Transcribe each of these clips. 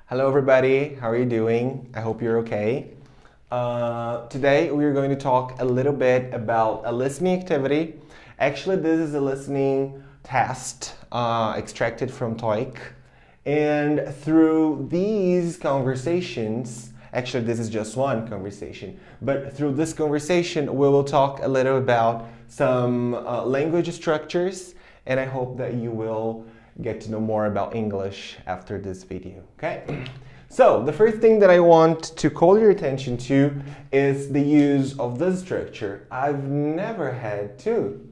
Hello everybody, how are you doing? I hope you're okay. Today we're going to talk a little bit about a listening activity. Actually, this is a listening test extracted from TOEIC. And through these conversations, actually this is just one conversation, but through this conversation we will talk a little about some language structures, and I hope that you will get to know more about English after this video, okay? So, the first thing that I want to call your attention to is the use of this structure. I've never had to.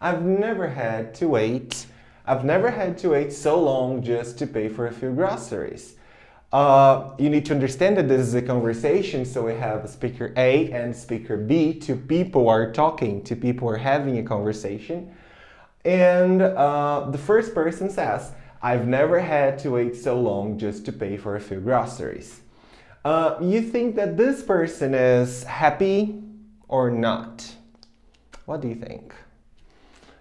I've never had to wait. I've never had to wait so long just to pay for a few groceries. You need to understand that this is a conversation, so we have speaker A and speaker B. Two people are talking, two people are having a conversation. And the first person says, I've never had to wait so long just to pay for a few groceries. You think that this person is happy or not? What do you think?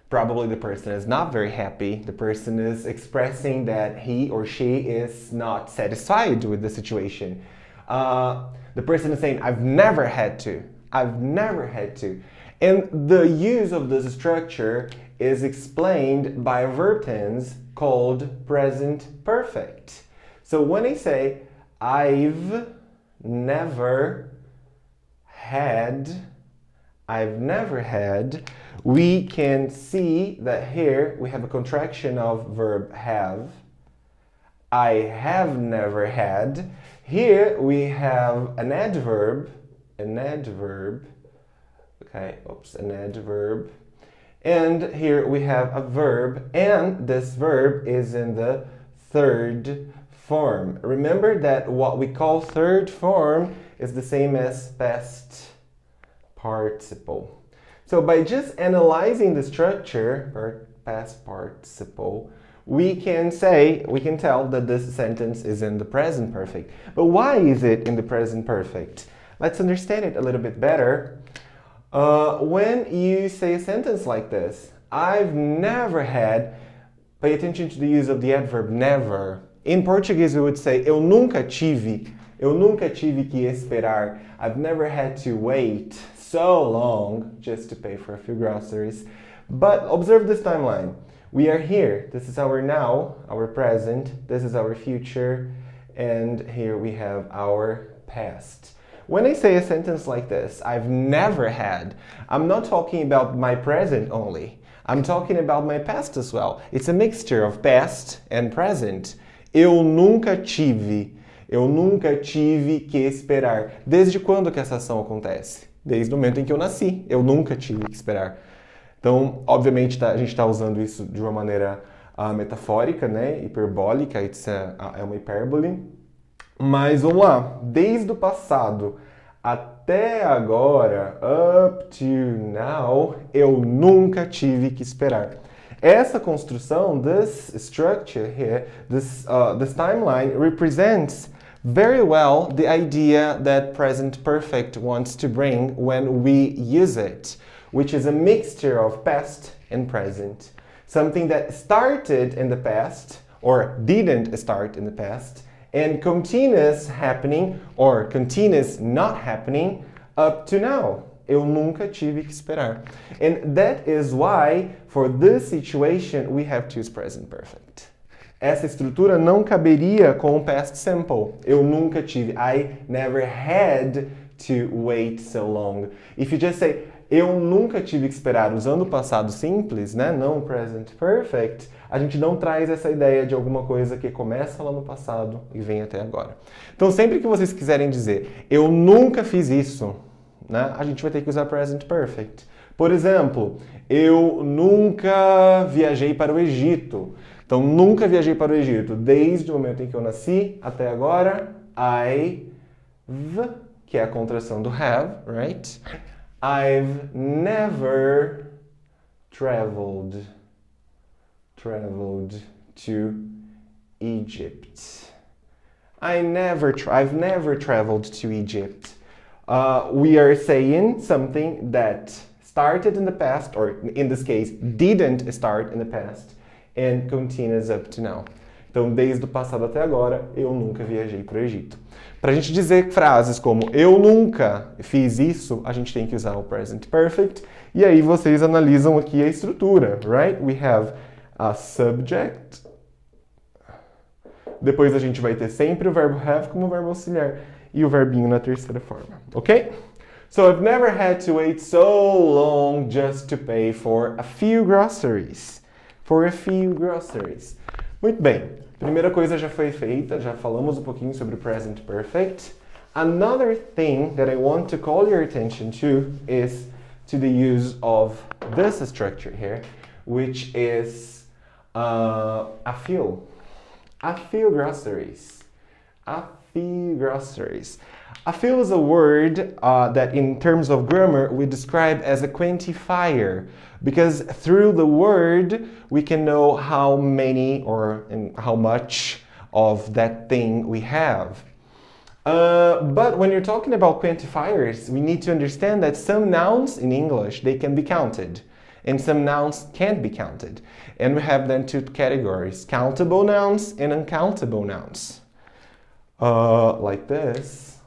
Probably the person is not very happy. The person is expressing that he or she is not satisfied with the situation. The person is saying, I've never had to. I've never had to. And the use of this structure is explained by a verb tense called present perfect. So when I say, I've never had, we can see that here we have a contraction of verb have. I have never had. Here we have an adverb, an adverb. And here we have a verb, and this verb is in the third form. Remember that what we call third form is the same as past participle. So by just analyzing the structure, past participle, we can tell that this sentence is in the present perfect. But why is it in the present perfect? Let's understand it a little bit better. When you say a sentence like this, I've never had, pay attention to the use of the adverb never. In Portuguese we would say, eu nunca tive que esperar. I've never had to wait so long just to pay for a few groceries. But observe this timeline. We are here. This is our now, our present. This is our future. And here we have our past. When I say a sentence like this, I've never had, I'm not talking about my present only. I'm talking about my past as well. It's a mixture of past and present. Eu nunca tive que esperar. Desde quando que essa ação acontece? Desde o momento em que eu nasci. Eu nunca tive que esperar. Então, obviamente, a gente está usando isso de uma maneira metafórica, né? Hiperbólica, é uma hipérbole. Mas vamos lá, desde o passado até agora, up to now, eu nunca tive que esperar. Essa construção, this structure here, this timeline represents very well the idea that present perfect wants to bring when we use it, which is a mixture of past and present. Something that started in the past or didn't start in the past, and continuous happening or continuous not happening up to now. Eu nunca tive que esperar. And that is why, for this situation, we have to use present perfect. Essa estrutura não caberia com o past simple. Eu nunca tive. I never had to wait so long. If you just say, eu nunca tive que esperar usando o passado simples, né? Não present perfect, a gente não traz essa ideia de alguma coisa que começa lá no passado e vem até agora. Então, sempre que vocês quiserem dizer, eu nunca fiz isso, né? A gente vai ter que usar present perfect. Por exemplo, eu nunca viajei para o Egito. Então, nunca viajei para o Egito. Desde o momento em que eu nasci até agora, I've, que é a contração do have, right? I've never traveled to Egypt. I've never traveled to Egypt. We are saying something that started in the past, or in this case, didn't start in the past, and continues up to now. Então, desde o passado até agora, eu nunca viajei para o Egito. Para a gente dizer frases como eu nunca fiz isso, a gente tem que usar o present perfect. E aí vocês analisam aqui a estrutura, right? We have a subject. Depois a gente vai ter sempre o verbo have como verbo auxiliar e o verbinho na terceira forma, ok? So I've never had to wait so long just to pay for a few groceries. For a few groceries. Muito bem. Primeira coisa já foi feita, já falamos um pouquinho sobre o present perfect. Another thing that I want to call your attention to is to the use of this structure here, which is a few. A few groceries. A few groceries. A few is a word that in terms of grammar we describe as a quantifier because through the word we can know how many or how much of that thing we have. But when you're talking about quantifiers, we need to understand that some nouns in English, they can be counted. And some nouns can't be counted. And we have then two categories, countable nouns and uncountable nouns. Like this,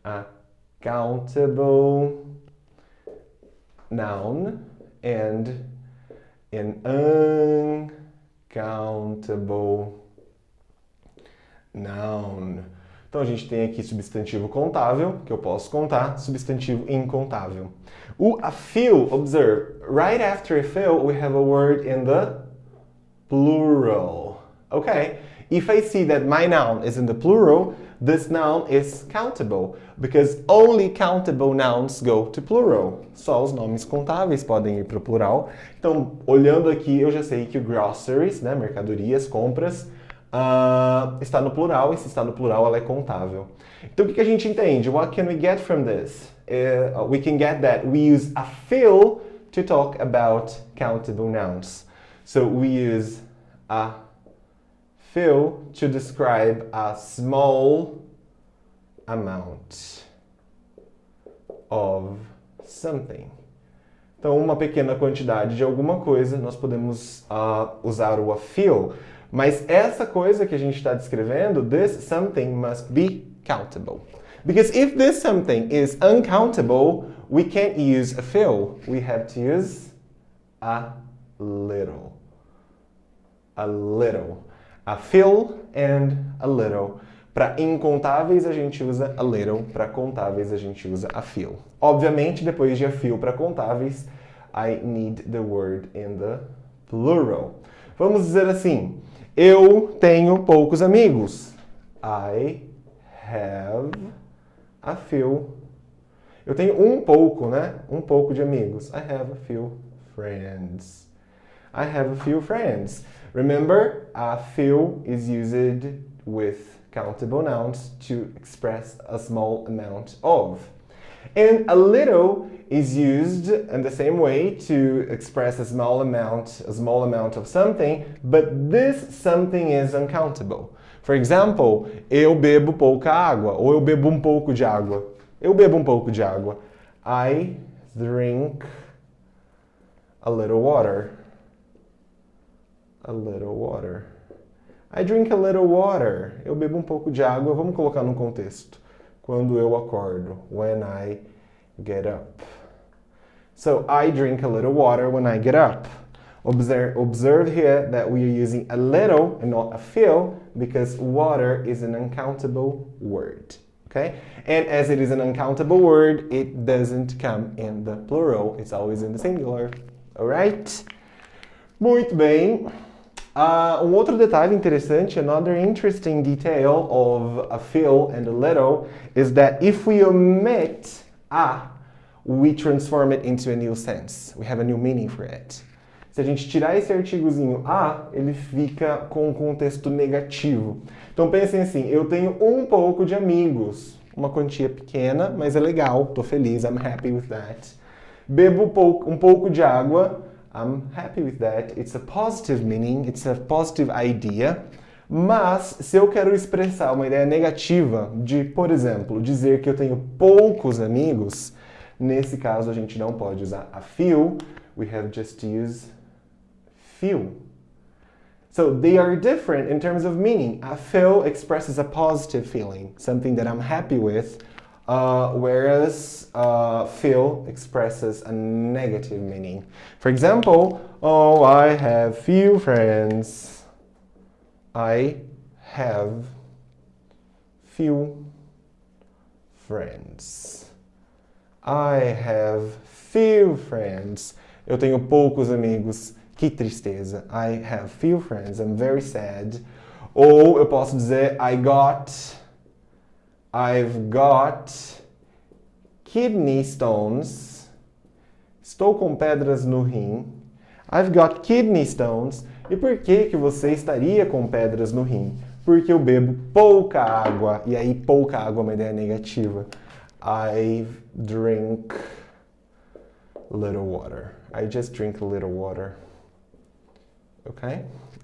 a countable noun and an uncountable noun. Então a gente tem aqui substantivo contável, que eu posso contar, substantivo incontável. O a few, observe, right after a few we have a word in the plural. Okay? If I see that my noun is in the plural, this noun is countable, because only countable nouns go to plural. Só os nomes contáveis podem ir para o plural. Então, olhando aqui, eu já sei que o groceries, né, mercadorias, compras, está no plural, e se está no plural, ela é contável. Então, o que a gente entende? What can we get from this? We can get that we use a few to talk about countable nouns. So, we use a few to describe a small amount of something. Então, uma pequena quantidade de alguma coisa, nós podemos usar o a few. Mas essa coisa que a gente está descrevendo, this something must be countable. Because if this something is uncountable, we can't use a few. We have to use a little. A little. A few and a little. Para incontáveis a gente usa a little, para contáveis a gente usa a few. Obviamente, depois de a few para contáveis, I need the word in the plural. Vamos dizer assim, eu tenho poucos amigos. I have a few. Eu tenho um pouco, né? Um pouco de amigos. I have a few friends. I have a few friends. Remember, a few is used with countable nouns to express a small amount of. And a little is used in the same way to express a small amount of something, but this something is uncountable. For example, eu bebo pouca água, ou eu bebo um pouco de água. Eu bebo um pouco de água. I drink a little water. A little water. I drink a little water. Eu bebo um pouco de água. Vamos colocar num contexto. Quando eu acordo. When I get up. So, I drink a little water when I get up. Observe here that we are using a little and not a few because water is an uncountable word. Okay? And as it is an uncountable word, it doesn't come in the plural. It's always in the singular. Alright? Muito bem. Um outro detalhe interessante, another interesting detail of a few and a little, is that if we omit a, we transform it into a new sense. We have a new meaning for it. Se a gente tirar esse artigozinho a, ele fica com um contexto negativo. Então pensem assim, eu tenho um pouco de amigos, uma quantia pequena, mas é legal, tô feliz, I'm happy with that. Bebo um pouco de água, I'm happy with that. It's a positive meaning, it's a positive idea. Mas, se eu quero expressar uma ideia negativa de, por exemplo, dizer que eu tenho poucos amigos, nesse caso a gente não pode usar a few, we have just to use few. So they are different in terms of meaning. A feel expresses a positive feeling, something that I'm happy with, whereas feel expresses a negative meaning. For example, oh, I have few friends. I have few friends. I have few friends. Eu tenho poucos amigos. Que tristeza. I have few friends. I'm very sad. Ou eu posso dizer I've got kidney stones. Estou com pedras no rim. I've got kidney stones. E por que você estaria com pedras no rim? Porque eu bebo pouca água. E aí, pouca água é uma ideia negativa. I drink little water. I just drink a little water. Ok?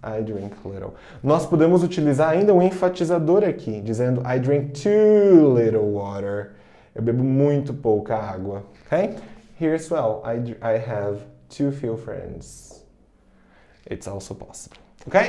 I drink little. Nós podemos utilizar ainda um enfatizador aqui, dizendo I drink too little water. Eu bebo muito pouca água. Ok? Here as well, I have too few friends. It's also possible. Ok?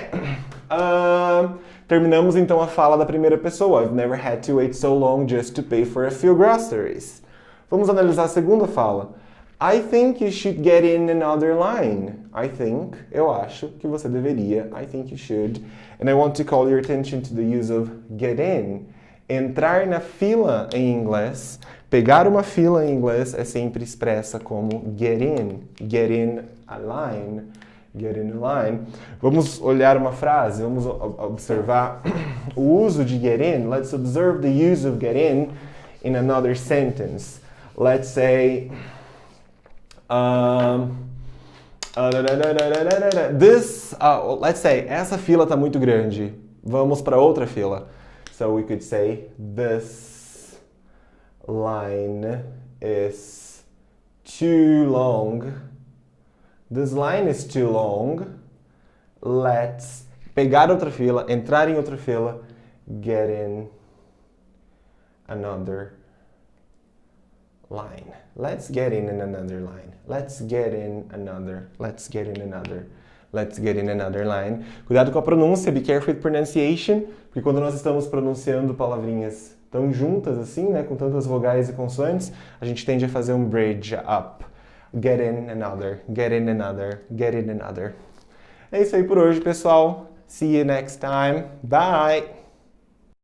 Terminamos então a fala da primeira pessoa. I've never had to wait so long just to pay for a few groceries. Vamos analisar a segunda fala. I think you should get in another line. I think, eu acho que você deveria. I think you should. And I want to call your attention to the use of get in. Entrar na fila em inglês, pegar uma fila em inglês é sempre expressa como get in. Get in a line. Get in a line. Vamos olhar uma frase, vamos observar o uso de get in. Let's observe the use of get in another sentence. Let's say let's say, essa fila está muito grande. Vamos para outra fila. So we could say, this line is too long. This line is too long. Let's pegar outra fila, entrar em outra fila, get in another line. Let's get in another line. Let's get in another. Let's get in another. Let's get in another line. Cuidado com a pronúncia, be careful with pronunciation, porque quando nós estamos pronunciando palavrinhas tão juntas assim, né, com tantas vogais e consoantes, a gente tende a fazer um bridge up. Get in another, get in another, get in another. É isso aí por hoje, pessoal. See you next time. Bye!